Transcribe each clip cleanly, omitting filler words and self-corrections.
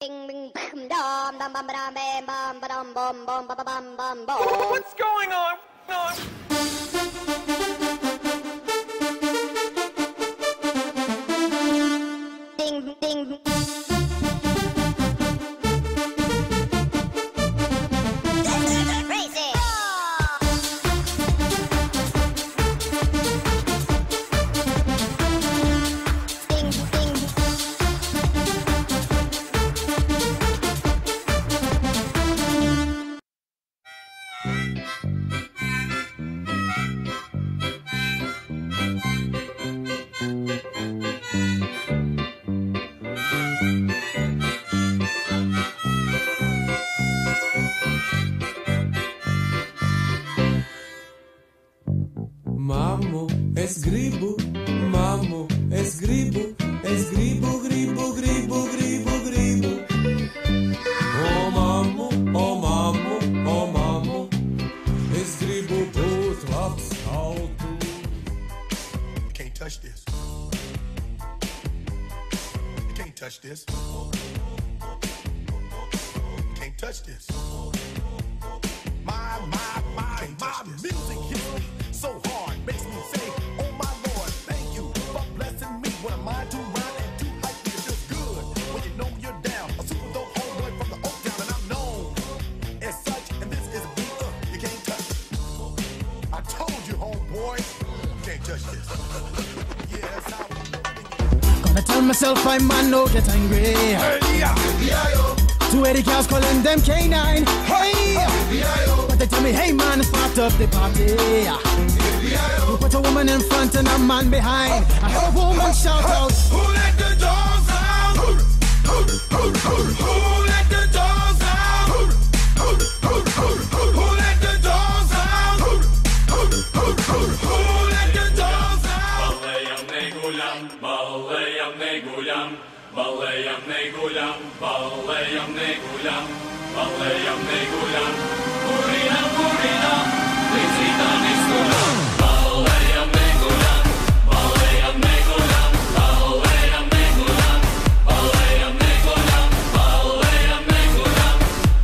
What's going on? Ding, ding. Crazy. Ding, ding. Mammu, es gribu, mammu, es gribu, gribu, gribu, gribu. Oh mammu, oh mammu, oh mammu, es gribu būt labs autu. You can't touch this. You can't touch this. You can't touch this. My music hits me so hard, makes me say, oh my Lord, thank you for blessing me. What am I to rhyme and to hype me? It feels good when you know you're down. A super dope homeboy from the Oak Town, and I'm known as such. And this is a beat you can't touch. I told you, homeboy, you can't touch this. Yeah, that's how we live. Gonna tell myself I man no get angry. Hey, yeah. 280 cows calling them K9. Hey, but they tell me, hey man, start up the party. You put a woman in front and a man behind. I heard a woman shout out, Who let the dogs out? Who let the dogs out? Who let the dogs out? Who let the dogs out? Ballayam ne gulam, ballayam ne gulam, ballayam ne gulam, ballayam ne gulam, ballayam ne gulam. Purina, purina, lisita niskulam. Ballayam ne gulam, ballayam ne gulam, ballayam ne gulam, ballayam ne gulam, ballayam ne gulam,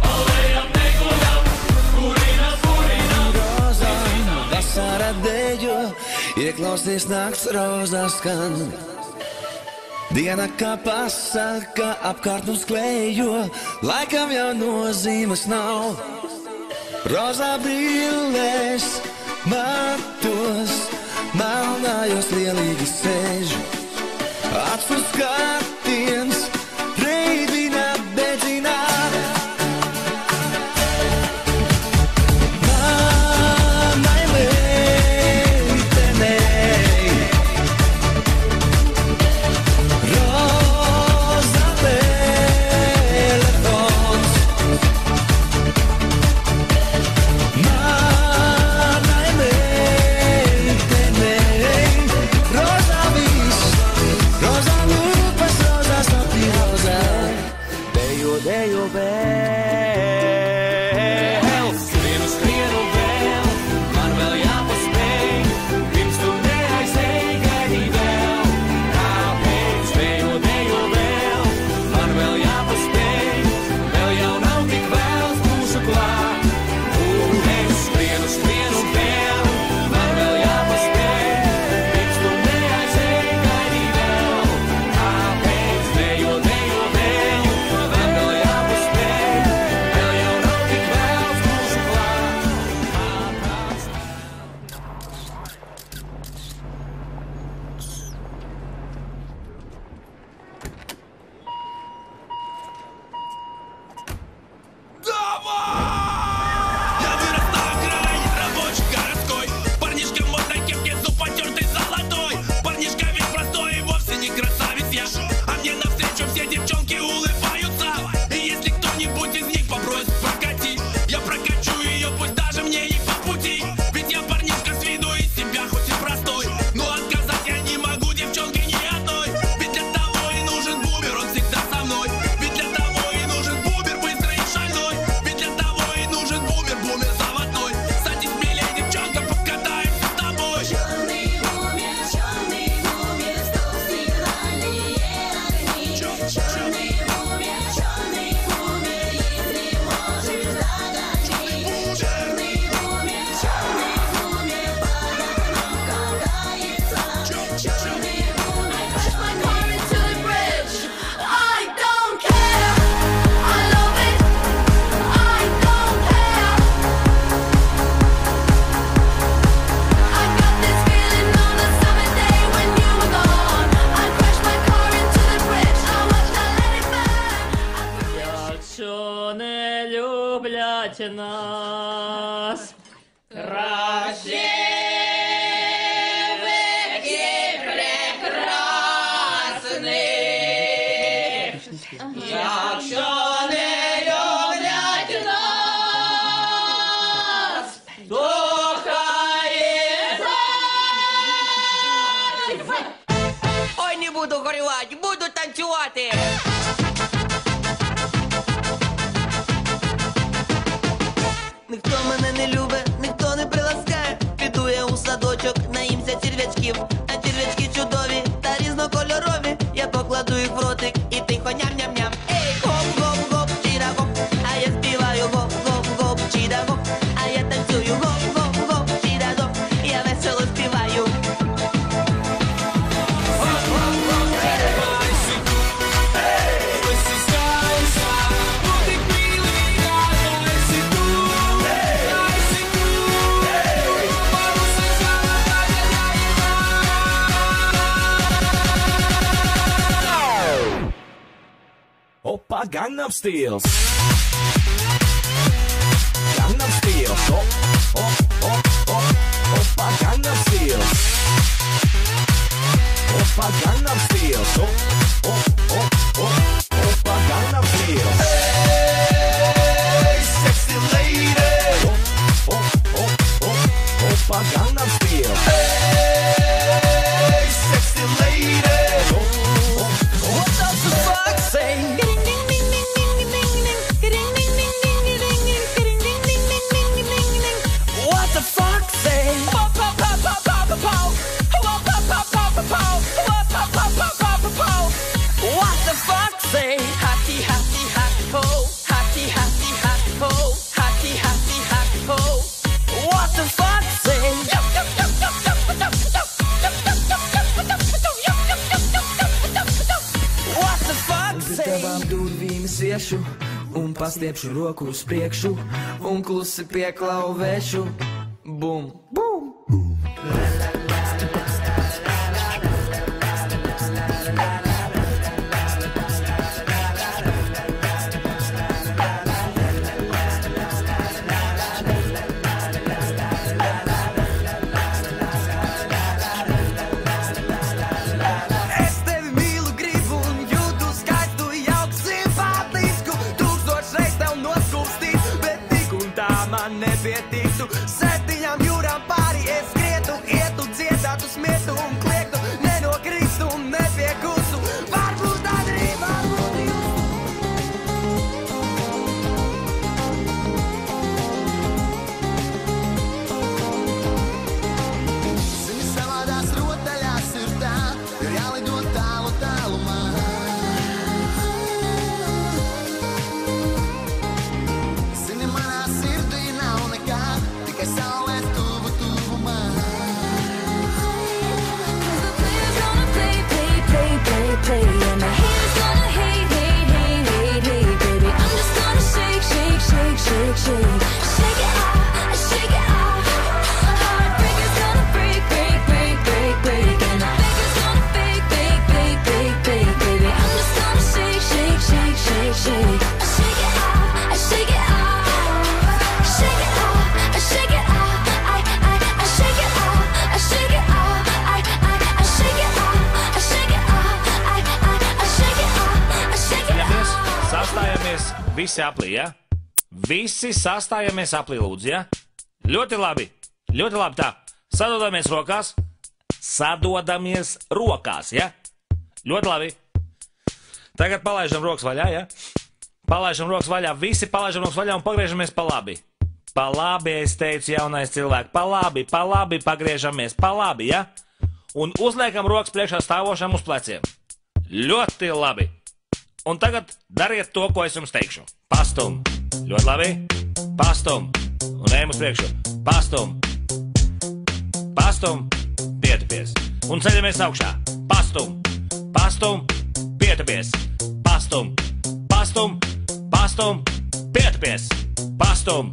ballayam ne gulam. Purina, purina. Roza, vasara dēļu, ieklausies nakts rozā skan. Diena kā pasaka, apkārt mums klējo, laikam jau nozīmes nav. Rozā brillēs, matos, melnājos lielīgi sēž. Acu skatiens, reidina, bedzina. Manai meitenei, roza telefons. Manai meitenei, roza viss, roza lūpas, roza sapņi, roza. Dejo, dejo vēl, skrienu vēl, man vēl jāpaspēj, pirms tu neaizēji, gaidī vēl. Kāpēc? Dejo, dejo vēl, man vēl jāpaspēj, vēl jau nav tik vēls, būšu klāt. Es skrienu vēl, man vēl jāpaspēj, pirms tu neaizēji, gaidī vēl. Kāpēc? Dejo, dejo vēl, man vēl jāpaspēj, vēl jau nav tik vēls, būšu klāt. Я вырос на окраине рабочей городской. Парнишка в модной кепке, зуб потертый золотой. Парнишка ведь простой и вовсе не красавец я. А мне навстречу все девчонки улыбаются. И если кто-нибудь из них попросит прокатить, я прокачу ее, пусть даже мне и по пути. Ведь я парнишка с виду из себя хоть и простой, но отказать я не могу девчонке ни одной. Ведь для того и нужен бумер, он всегда со мной. Ведь для того и нужен бумер быстрый и шальной. Ведь для того и нужен бумер, бумер заводной. Садись, милей, девчонка, покатаемся с тобой. Черный бумер, с толстыми огни. Черный бумер, платинас. Красивый и прекрасный, якщо не люблять нас, то хай Ой, не буду горювати, буду танцювати. Ніхто мене не любить, ніхто не приласкає. Піду я у садочок, наїмся черв'ячків. А черв'ячки чудові та різнокольорові. Я покладу їх в ротик і тихо ням-ням-ням. Ей, гоп-гоп-гоп, чіда-гоп, а я співаю гоп-гоп-гоп, чіда-гоп, а я танцюю гоп-гоп-гоп, чіда-гоп, я весело співаю. Oppa Gangnam Styles. Gangnam Styles. Oppa Gangnam Styles. Oppa Gangnam Styles. Oppa Gangnam Styles. Hey, sexy lady. Oppa Gangnam Styles. Hey, sexy lady. What does the fuck say? What the fuck say? What the fuck say? Happy, happy, happy ho. Happy, happy, happy ho. Happy, happy, happy ho. What the fuck say? What the fuck Pie say? tavām durvīm es iešu un pastiepšu roku uz priekšu un klusi pieklauvēšu. Bum, bum. Es tevi mīlu, gribu un jūtu skaistu, jauku, simpātisku. Tūkstošreiz tev noskūpstīt, bet tik un tā man nepietiktu. Septiņām jūrām pāri es skrietu, ietu, dziedātu, smietu un kliegtu. Nenokristu un nepiekustu. Varbūt arī, varbūt jūs. Zini, savādās rotaļās ir tā, ir jālido tālu tālumā. Zini, manā sirdī nav nekā, tikai saulē tuvu tuvumā. Sastājamies visi aplī, ja? Visi sastājamies aplī, lūdzu, ja? Ļoti labi, tā. Sadodamies rokās, ja? Ļoti labi. Tagad palaižam rokas vaļā, ja? Palaižam rokas vaļā, visi palaižam rokas vaļā un pagriežamies pa labi. Pa labi, es teicu, jaunais cilvēks, pa labi, pagriežamies, pa labi, ja? Un uzliekam rokas priekšā stāvošam uz pleciem. Ļoti labi. Un tagad dariet to, ko es jums teikšu. Pastum. Ļoti labi. Pastum. Un ejam uz priekšu. Pastum. Pastum. Pietupies. Un ceļamies augšā. Pastum. Pastum. Pietupies. Pastum. Pastum. Pastum. Pietupies. Pastum.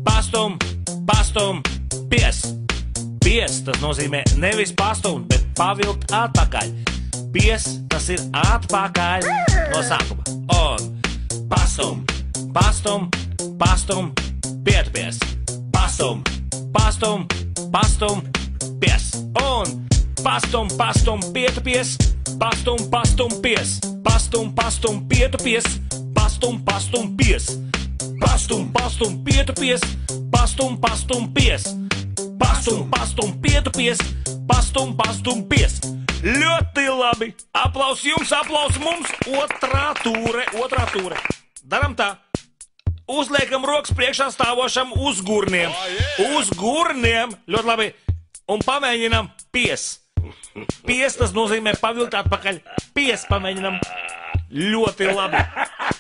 Pastum. Pastum. Pies. Pies, tas nozīmē nevis pastumt, bet pavilkt atpakaļ. Pies, tas ir atpakaļ no sākuma. Un pastum, pastum, pastum, pietupies. Pastum, pastum, pastum, pies. Un pastum, pastum, pietupies. Pastum, pastum, pies. Pastum, pastum, pietupies. Pastum, pastum, pies. Pastum, pastum, pietupies. Pastum, pastum, pies. Pastum, pastum, pietupies. Pastum, pastum, pies. Ļoti labi! Aplaus jums, aplaus mums! Otrā tūre. Daram tā. Uzliekam rokas priekšā stāvošam uz gurniem. Uz gurniem! Ļoti labi! Un pamēģinam pies. Pies, tas nozīmē pavilkt atpakaļ. Pies pamēģinam. Ļoti labi!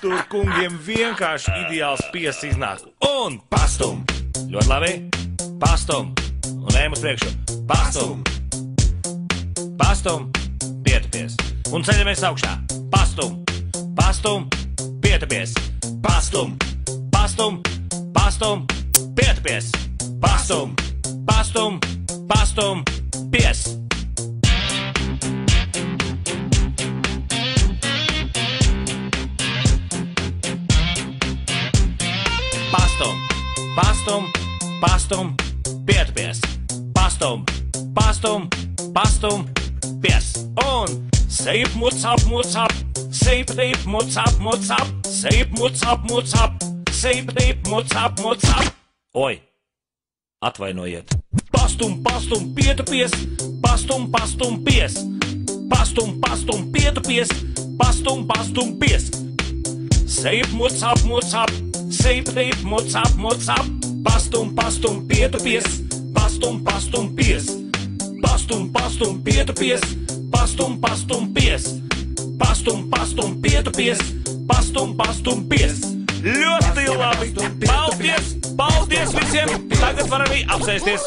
Tur kungiem vienkārši ideāls pies iznāk. Un pastum! Ļoti labi! Pastum! Un ejam uz priekšu. Pastum! Pastum, pietupies. Un ceļamies augšā. Pastum, pastum, pietupies. Pastum, pastum, pastum, pietupies. Pastum, pastum, pastum, pies. Pastum, pastum, pastum, pietupies. Pastum, pastum, pastum, pies. Un sejp, mucap, mucap. Sejp, teip, mucap, mucap. Sejp, mucap, mucap. Sejp, teip, mucap, mucap. Oi, atvainojiet. Pastum, pastum, pietupies. Pastum, pastum, pies. Pastum, pastum, pietupies. Pastum, pastum, pies. Sejp, mucap, mucap. Sejp, teip, mucap, mucap. Pastum, pastum, pietupies. Pastum, pastum, pies. Pastum, pastum, pietupies. Pastum, pastum, pies. Pastum, pastum, pietupies. Pastum, pastum, pies. Ļoti labi! Paldies! Paldies visiem! Tagad var arī apsēsties!